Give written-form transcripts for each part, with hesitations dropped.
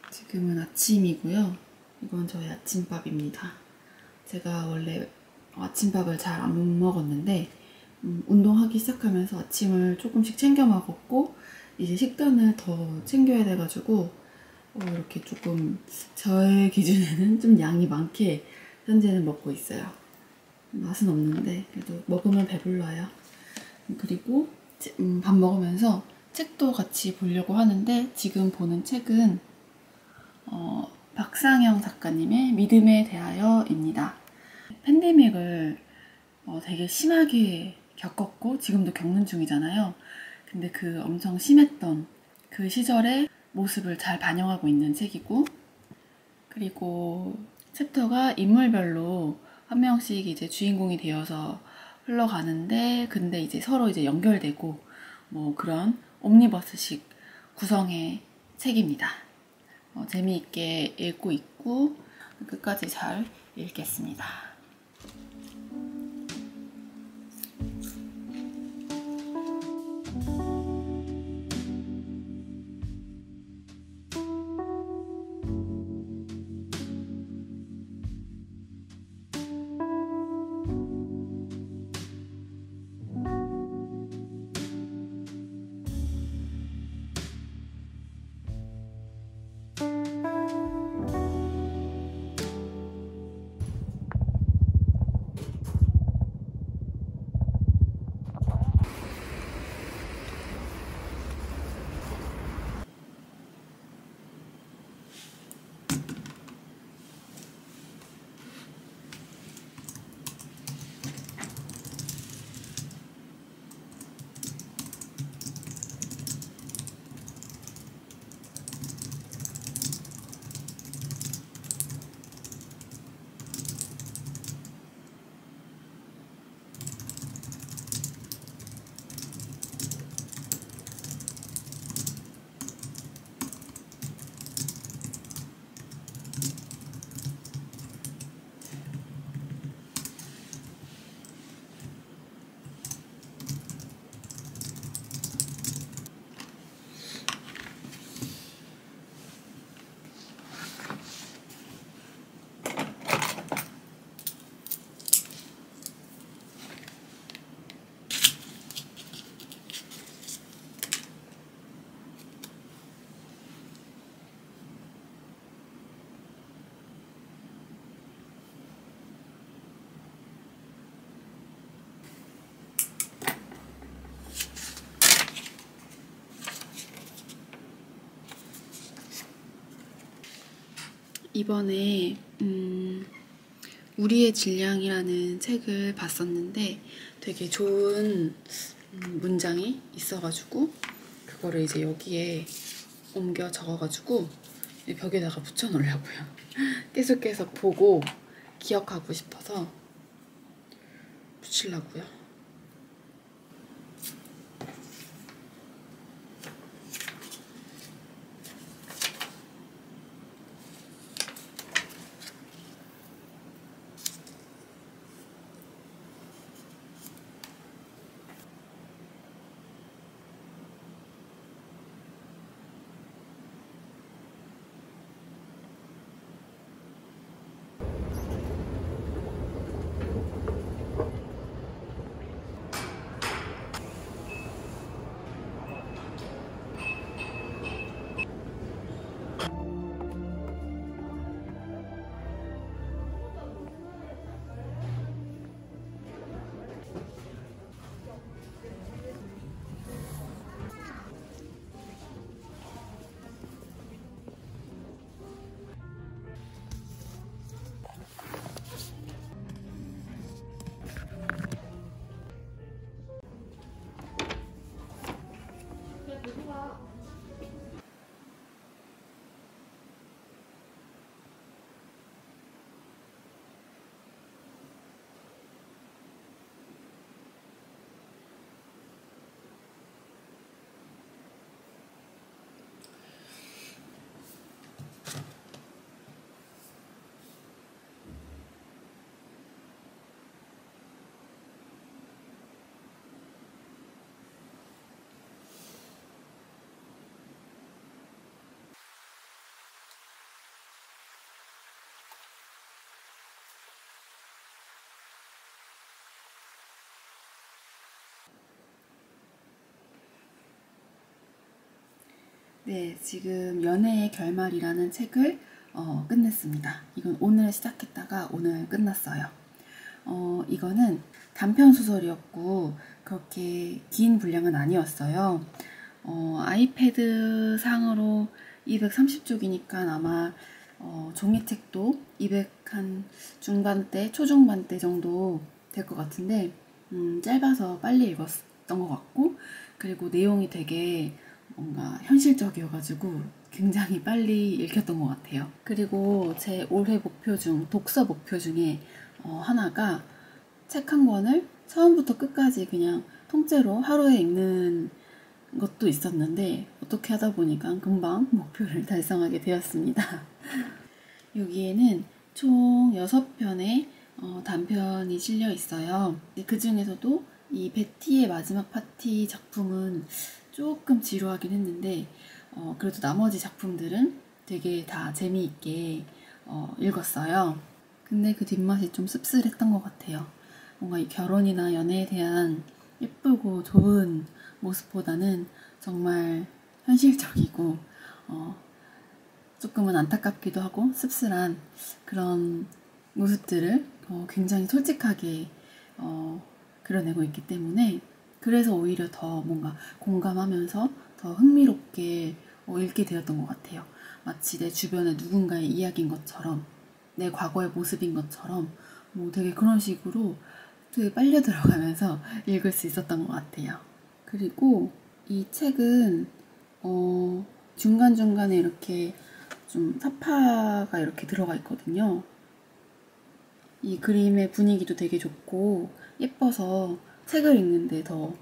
지금은 아침이고요. 이건 저의 아침밥입니다. 제가 원래 아침밥을 잘 안 먹었는데 운동하기 시작하면서 아침을 조금씩 챙겨 먹었고 이제 식단을 더 챙겨야 돼가지고 이렇게 조금 저의 기준에는 좀 양이 많게 현재는 먹고 있어요. 맛은 없는데 그래도 먹으면 배불러요. 그리고 밥 먹으면서 책도 같이 보려고 하는데 지금 보는 책은 박상영 작가님의 믿음에 대하여입니다. 팬데믹을 되게 심하게 겪었고 지금도 겪는 중이잖아요. 근데 그 엄청 심했던 그 시절의 모습을 잘 반영하고 있는 책이고, 그리고 챕터가 인물별로 한 명씩 이제 주인공이 되어서 흘러가는데, 근데 이제 서로 이제 연결되고 뭐 그런 옴니버스식 구성의 책입니다. 재미있게 읽고 있고 끝까지 잘 읽겠습니다. 이번에 우리의 질량이라는 책을 봤었는데 되게 좋은 문장이 있어가지고 그거를 이제 여기에 옮겨 적어가지고 벽에다가 붙여 놓으려고요. 계속 보고 기억하고 싶어서 붙이려고요. 네, 지금 연애의 결말이라는 책을 끝냈습니다. 이건 오늘 시작했다가 오늘 끝났어요. 이거는 단편 소설이었고 그렇게 긴 분량은 아니었어요. 아이패드 상으로 230쪽이니까 아마 종이책도 200 한 중반대, 초중반대 정도 될 것 같은데 짧아서 빨리 읽었던 것 같고, 그리고 내용이 되게 뭔가 현실적이어가지고 굉장히 빨리 읽혔던 것 같아요. 그리고 제 올해 목표 중, 독서 목표 중에 하나가 책 한 권을 처음부터 끝까지 그냥 통째로 하루에 읽는 것도 있었는데, 어떻게 하다 보니까 금방 목표를 달성하게 되었습니다. 여기에는 총 6편의 단편이 실려 있어요. 그 중에서도 이 베티의 마지막 파티 작품은 조금 지루하긴 했는데 그래도 나머지 작품들은 되게 다 재미있게 읽었어요. 근데 그 뒷맛이 좀 씁쓸했던 것 같아요. 뭔가 이 결혼이나 연애에 대한 예쁘고 좋은 모습보다는 정말 현실적이고 조금은 안타깝기도 하고 씁쓸한 그런 모습들을 굉장히 솔직하게 그려내고 있기 때문에, 그래서 오히려 더 뭔가 공감하면서 더 흥미롭게 읽게 되었던 것 같아요. 마치 내 주변의 누군가의 이야기인 것처럼, 내 과거의 모습인 것처럼 되게 그런 식으로 되게 빨려 들어가면서 읽을 수 있었던 것 같아요. 그리고 이 책은 중간중간에 이렇게 좀 사파가 이렇게 들어가 있거든요. 이 그림의 분위기도 되게 좋고 예뻐서 책을 읽는데 더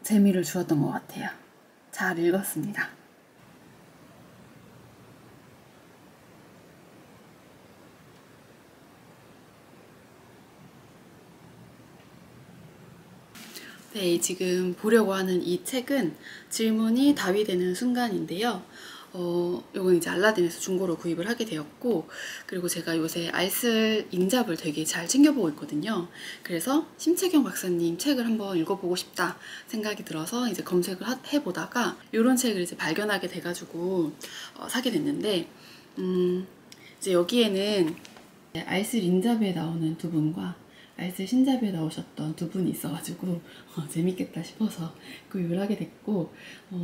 재미를 주었던 것 같아요. 잘 읽었습니다. 네, 지금 보려고 하는 이 책은 질문이 답이 되는 순간인데요. 요건 이제 알라딘에서 중고로 구입을 하게 되었고, 그리고 제가 요새 알쓸 인잡을 되게 잘 챙겨보고 있거든요. 그래서 심채경 박사님 책을 한번 읽어보고 싶다 생각이 들어서 이제 검색을 해보다가 이런 책을 이제 발견하게 돼가지고 사게 됐는데, 이제 여기에는 알쓸 인잡에 나오는 두 분과 알쓸 신잡에 나오셨던 두 분이 있어가지고 재밌겠다 싶어서 구입을 하게 됐고,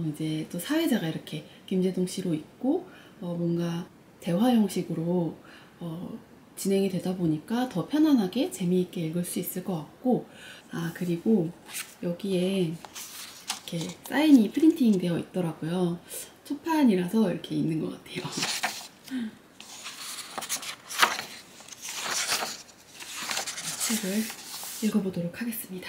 이제 또 사회자가 이렇게 김재동 씨로 있고 뭔가 대화 형식으로 진행이 되다 보니까 더 편안하게 재미있게 읽을 수 있을 것 같고, 그리고 여기에 이렇게 사인이 프린팅 되어 있더라고요. 초판이라서 이렇게 있는 것 같아요. 책을 읽어보도록 하겠습니다.